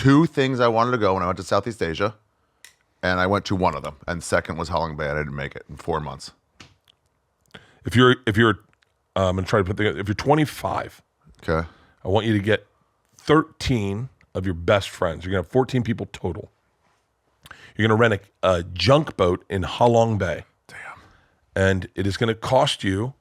2 things I wanted to go when I went to Southeast Asia, and I went to one of them. And second was Halong Bay. I didn't make it in 4 months. If you're, I'm gonna try to put if you're 25, Okay. I want you to get 13 of your best friends. You're gonna have 14 people total. You're gonna rent a junk boat in Halong Bay. Damn. And it is gonna cost you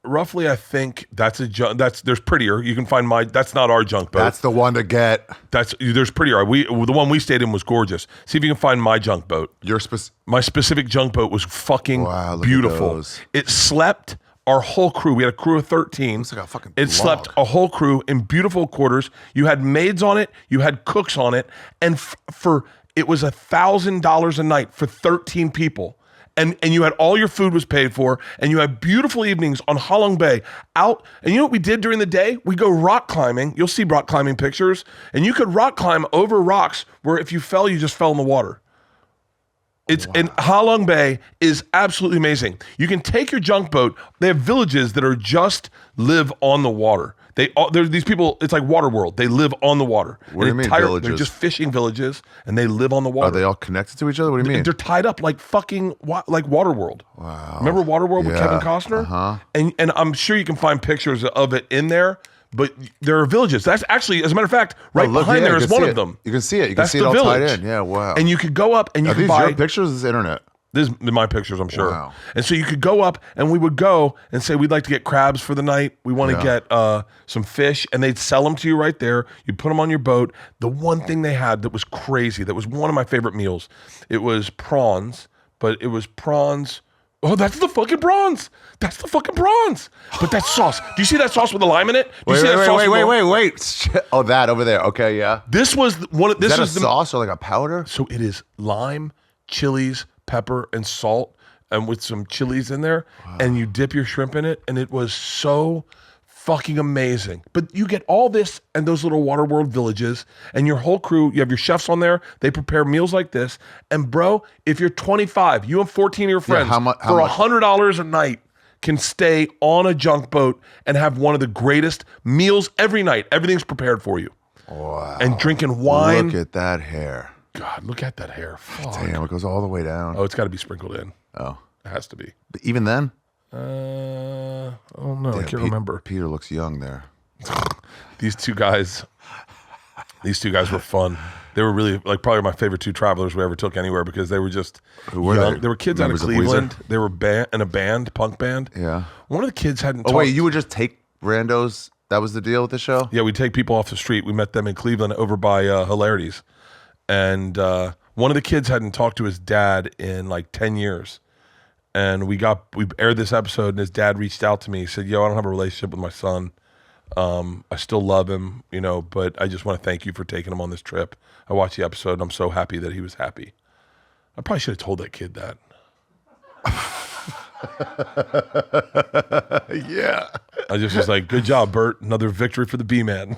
roughly, I think there's prettier. You can find that's not our junk boat. That's the one to get. There's prettier. The one we stayed in was gorgeous. See if you can find my junk boat. My specific junk boat was fucking beautiful. It slept our whole crew. We had a crew of 13. Looks like a fucking It slept a whole crew in beautiful quarters. You had maids on it. You had cooks on it. And it was $1,000 a night for 13 people. And you had all your food was paid for, and you had beautiful evenings on Halong Bay out. And you know what we did during the day? We go rock climbing. You'll see rock climbing pictures. And you could rock climb over rocks where if you fell, you just fell in the water. And Halong Bay is absolutely amazing. You can take your junk boat. They have villages that are just live on the water. There's these people, it's like Water World. They live on the water. What do you mean villages? They're just fishing villages, and they live on the water. Are they all connected to each other? What do you mean? They're tied up like fucking like Water World. Wow. Remember Water World with Kevin Costner? Uh-huh. And I'm sure you can find pictures of it in there, but there are villages. That's actually, as a matter of fact, behind there is one of them. You can see it. You can That's see it the all village. tied in. Yeah, wow. And you could go up and you could buy... Are these your pictures or is this internet? This is my pictures, I'm sure. Wow. And so you could go up and we would go and say, we'd like to get crabs for the night. We want to get some fish, and they'd sell them to you right there. You'd put them on your boat. The one thing they had that was crazy, that was one of my favorite meals, it was prawns, but it was prawns. Oh, that's the fucking prawns. That's the fucking prawns. But that sauce. Do you see that sauce with the lime in it? Do you see that sauce Wait. Oh, that over there. Okay, yeah. This was one. This Is that was a sauce or like a powder? So it is lime, chilies, pepper, and salt, and with some chilies in there, and you dip your shrimp in it, and it was so fucking amazing. But you get all this and those little Water World villages, and your whole crew, you have your chefs on there, they prepare meals like this, and bro, if you're 25, you and 14 of your friends, how for $100 a night, can stay on a junk boat and have one of the greatest meals every night. Everything's prepared for you. Wow. And drinking wine. Look at that hair. God, look at that hair. Fuck. Damn, it goes all the way down. Oh, it's got to be sprinkled in. Oh. It has to be. But even then? Oh no, I can't remember. Peter looks young there. These two guys were fun. They were really probably my favorite 2 travelers we ever took anywhere because they were just young. They were kids out of Cleveland. They were in a band, punk band. Yeah. One of the kids hadn't. Oh wait, you would just take randos? That was the deal with the show? Yeah, we'd take people off the street. We met them in Cleveland over by Hilarities. And one of the kids hadn't talked to his dad in like 10 years. And we aired this episode, and his dad reached out to me. He said, yo, I don't have a relationship with my son. I still love him, but I just want to thank you for taking him on this trip. I watched the episode, and I'm so happy that he was happy. I probably should have told that kid that. Yeah. I just was like, good job, Bert. Another victory for the B-Man.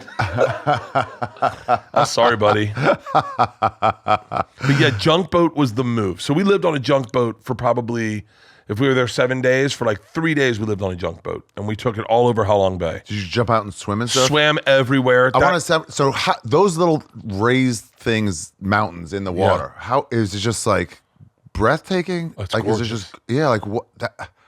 I'm sorry, buddy. But yeah, junk boat was the move. So we lived on a junk boat for probably, if we were there 7 days, for like 3 days we lived on a junk boat. And we took it all over Halong Bay. Did you jump out and swim and stuff? Swam everywhere. Those little raised things, mountains in the water, how is it just like breathtaking? It's like, gorgeous. is it just, like what?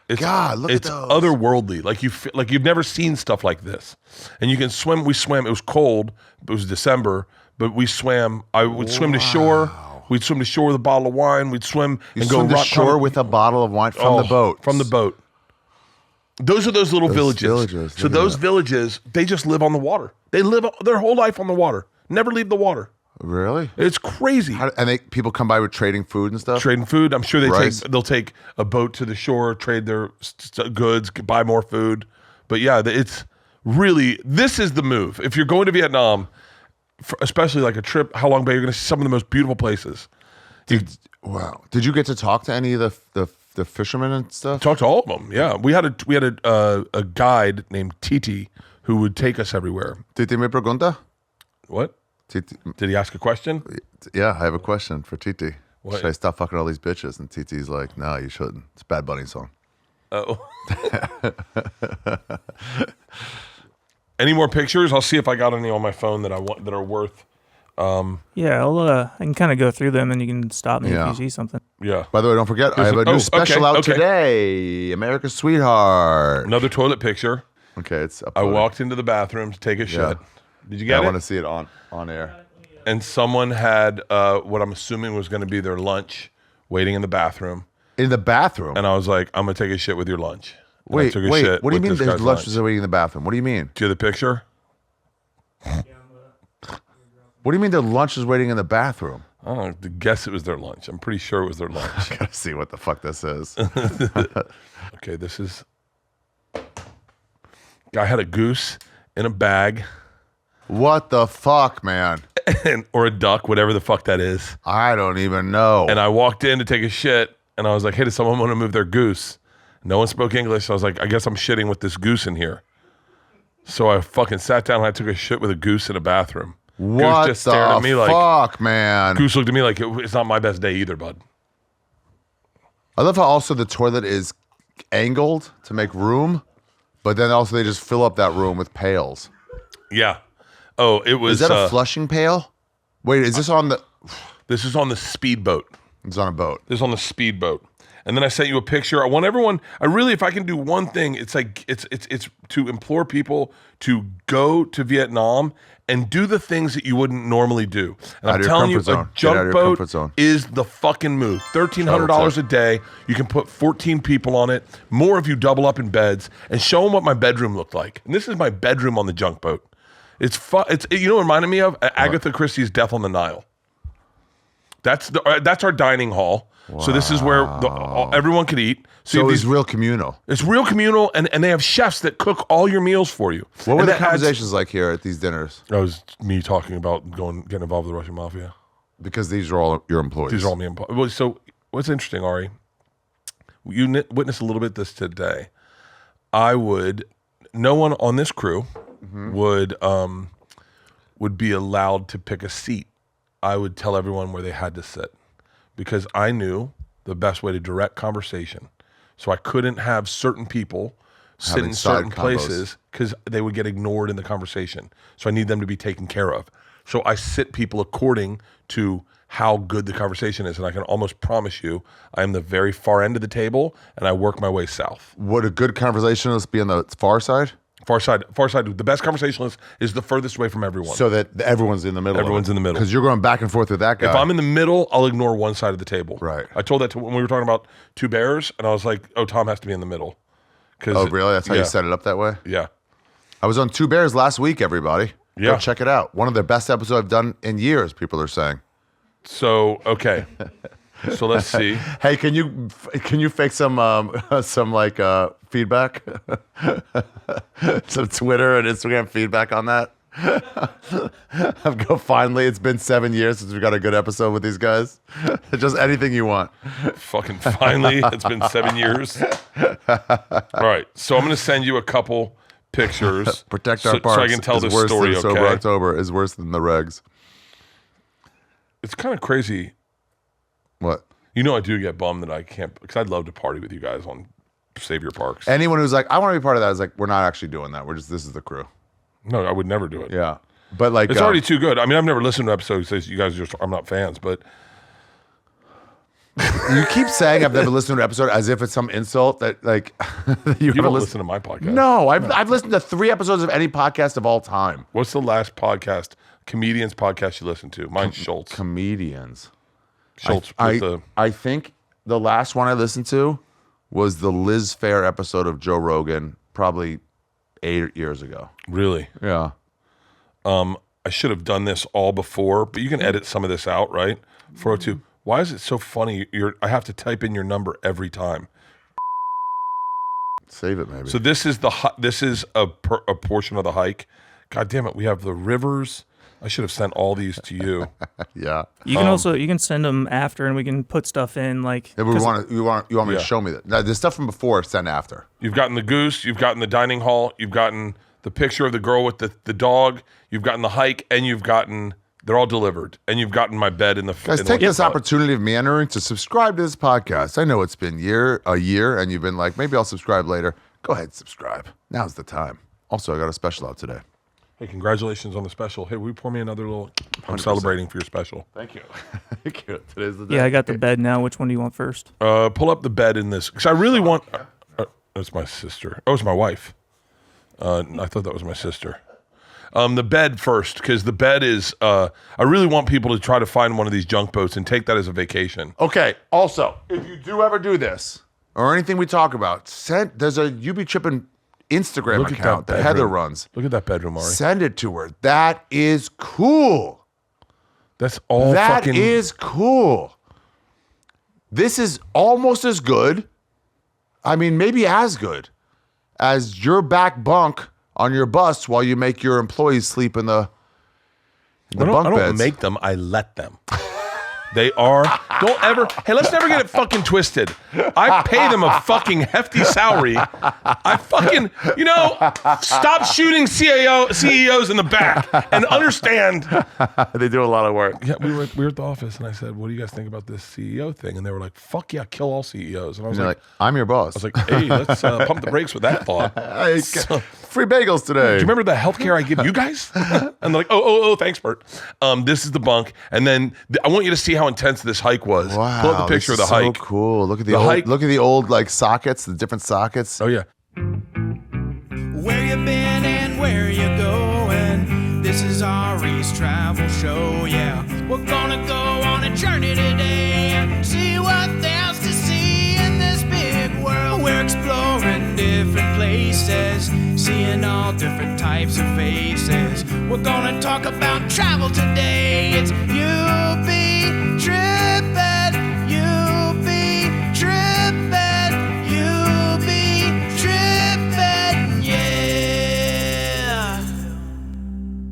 God, look at those. It's otherworldly. Like you've never seen stuff like this. And you can swim. We swam. It was cold. It was December, but we swam. I would swim to shore. We'd swim to shore with a bottle of wine. We'd swim and go to shore with a bottle of wine from the boat. From the boat. Those are those little villages. So those villages, they just live on the water. They live their whole life on the water. Never leave the water. Really? It's crazy. People come by with trading food and stuff? Trading food. I'm sure they'll take a boat to the shore, trade their goods, buy more food. But yeah, it's really, this is the move. If you're going to Vietnam, especially like a trip, Halong Bay, you're going to see some of the most beautiful places. Wow. Did you get to talk to any of the fishermen and stuff? Talk to all of them. Yeah. We had a guide named Titi who would take us everywhere. Titi me pregunta? What? Titi. Did he ask a question? Yeah, I have a question for Titi. What? Should I stop fucking all these bitches? And Titi's like, no, you shouldn't. It's a Bad Bunny song. Oh. Any more pictures? I'll see if I got any on my phone that I want that are worth Yeah, I can kind of go through them and you can stop me Yeah. if you see something. Yeah. By the way, don't forget, I have a new special out today. America's Sweetheart. Another toilet picture. Okay, it's I uploaded. walked into the bathroom to take a shit. Did you get I it? want to see it on air. And someone had what I'm assuming was going to be their lunch waiting in the bathroom. In the bathroom? And I was like, I'm going to take a shit with your lunch. And I Wait, took a shit what do you with mean this there's guy's lunch was waiting in the bathroom? What do you mean? Do you have the picture? What do you mean their lunch is waiting in the bathroom? I don't know. Guess it was their lunch. I'm pretty sure it was their lunch. I gotta see what the fuck this is. Okay, this is... Guy had a goose in a bag. What the fuck, man? Or a duck, whatever the fuck that is. I don't even know. And I walked in to take a shit, and I was like, hey, does someone want to move their goose? No one spoke English, so I was like, I guess I'm shitting with this goose in here. So I fucking sat down and I took a shit with a goose in a bathroom. What Goose just stared at me the like, fuck, man? Goose looked at me like, it's not my best day either, bud. I love how also the toilet is angled to make room, but then also they just fill up that room with pails. Yeah. Oh, it was... Is that a flushing pail? Wait, is this on the... This is on the speedboat. It's on a boat. This is on the speedboat. And then I sent you a picture. I want everyone, I really, if I can do one thing, it's like, it's to implore people to go to Vietnam and do the things that you wouldn't normally do. And Out I'm of your telling you, comfort zone. a Get out of junk your boat comfort zone. is the fucking move. $1,300 a day. You can put 14 people on it. More if you double up in beds, and show them what my bedroom looked like. And this is my bedroom on the junk boat. It's fun. You know what it reminded me of? Agatha Christie's Death on the Nile. That's our dining hall. Wow. So this is where everyone could eat. So it's real communal. It's real communal, and they have chefs that cook all your meals for you. What were the conversations like here at these dinners? That was me talking about getting involved with the Russian mafia. Because these are all your employees. These are all me employees. Well, so what's interesting, Ari, you witnessed a little bit this today. No one on this crew would be allowed to pick a seat. I would tell everyone where they had to sit, because I knew the best way to direct conversation. So I couldn't have certain people sit in certain places because they would get ignored in the conversation. So I need them to be taken care of. So I sit people according to how good the conversation is. And I can almost promise you, I am the very far end of the table and I work my way south. Would a good conversationalist be on the far side? Far side. The best conversationalist is the furthest away from everyone. So that everyone's in the middle. Everyone's in the middle. Because you're going back and forth with that guy. If I'm in the middle, I'll ignore one side of the table. Right. I told that to when we were talking about two bears, and I was like, oh, Tom has to be in the middle. Oh, really? That's how you set it up that way? Yeah. I was on Two Bears last week, everybody. Yeah. Go check it out. One of the best episodes I've done in years, people are saying. So, okay. So let's see. Hey, can you fake some feedback? Some Twitter and Instagram feedback on that? Finally, it's been 7 years since we got a good episode with these guys. Just anything you want. Fucking finally, it's been 7 years. All right, so I'm going to send you a couple pictures. Protect our parks. So I can tell this story, okay? Sober October is worse than the regs. It's kind of crazy. What? You know, I do get bummed that I can't, because I'd love to party with you guys on Save Your Parks. Anyone who's like, I want to be part of that is like, we're not actually doing that. This is the crew. No, I would never do it. Yeah. But like, it's already too good. I mean, I've never listened to an episode that says you guys I'm not fans, but. You keep saying I've never listened to an episode as if it's some insult that like you don't listen to my podcast. No, I've listened to 3 episodes of any podcast of all time. What's the last comedians podcast you listened to? Mine's Schultz. Comedians. Schultz. I think the last one I listened to was the Liz Fair episode of Joe Rogan, probably 8 years ago. Really? Yeah. I should have done this all before, but you can edit some of this out, right? 402. Why is it so funny? I have to type in your number every time. Save it, maybe. So this is a portion of the hike. God damn it, we have the rivers. I should have sent all these to you. Yeah. You can you can send them after, and we can put stuff in like. If you want me to show me that? Now, the stuff from before, send after. You've gotten the goose. You've gotten the dining hall. You've gotten the picture of the girl with the dog. You've gotten the hike, and you've gotten. They're all delivered, and you've gotten my bed in the. Guys, take this opportunity of meandering to subscribe to this podcast. I know it's been a year, and you've been like, maybe I'll subscribe later. Go ahead, subscribe. Now's the time. Also, I got a special out today. Hey, congratulations on the special. Hey, will you pour me another little? I'm celebrating for your special. Thank you. Thank you. Today's the day. Yeah, I got the bed now. Which one do you want first? Pull up the bed in this because I really want. That's my sister. Oh, it's my wife. I thought that was my sister. The bed first because the bed is. I really want people to try to find one of these junk boats and take that as a vacation. Okay. Also, if you do ever do this or anything we talk about, there's a UB Trippin Instagram Look at account that Heather runs. Look at that bedroom, Ari. Send it to her. That is cool. That's all. That fucking... is cool. This is almost as good. I mean, maybe as good as your back bunk on your bus while you make your employees sleep in the bunk beds. I don't make them. I let them. They are. Don't ever. Hey, let's never get it fucking twisted. I pay them a fucking hefty salary. I fucking, stop shooting CEOs in the back and understand. They do a lot of work. Yeah, we were at the office and I said, "What do you guys think about this CEO thing?" And they were like, "Fuck yeah, kill all CEOs." And I was like, "I'm your boss." I was like, "Hey, let's pump the brakes with that thought." Free bagels today. Do you remember the healthcare I give you guys? And they're like, oh, thanks, Bert. This is the bunk. And then I want you to see how intense this hike was. Wow, pull up the picture of the hike. So cool. Look at the old, hike. Look at the old like sockets, the different sockets. Oh yeah. Where you been and where you going? This is Ari's travel show. Yeah, we're gonna go on a journey today and see what there's to see in this big world. We're exploring different places, seeing all different types of faces. We're gonna talk about travel today. It's UB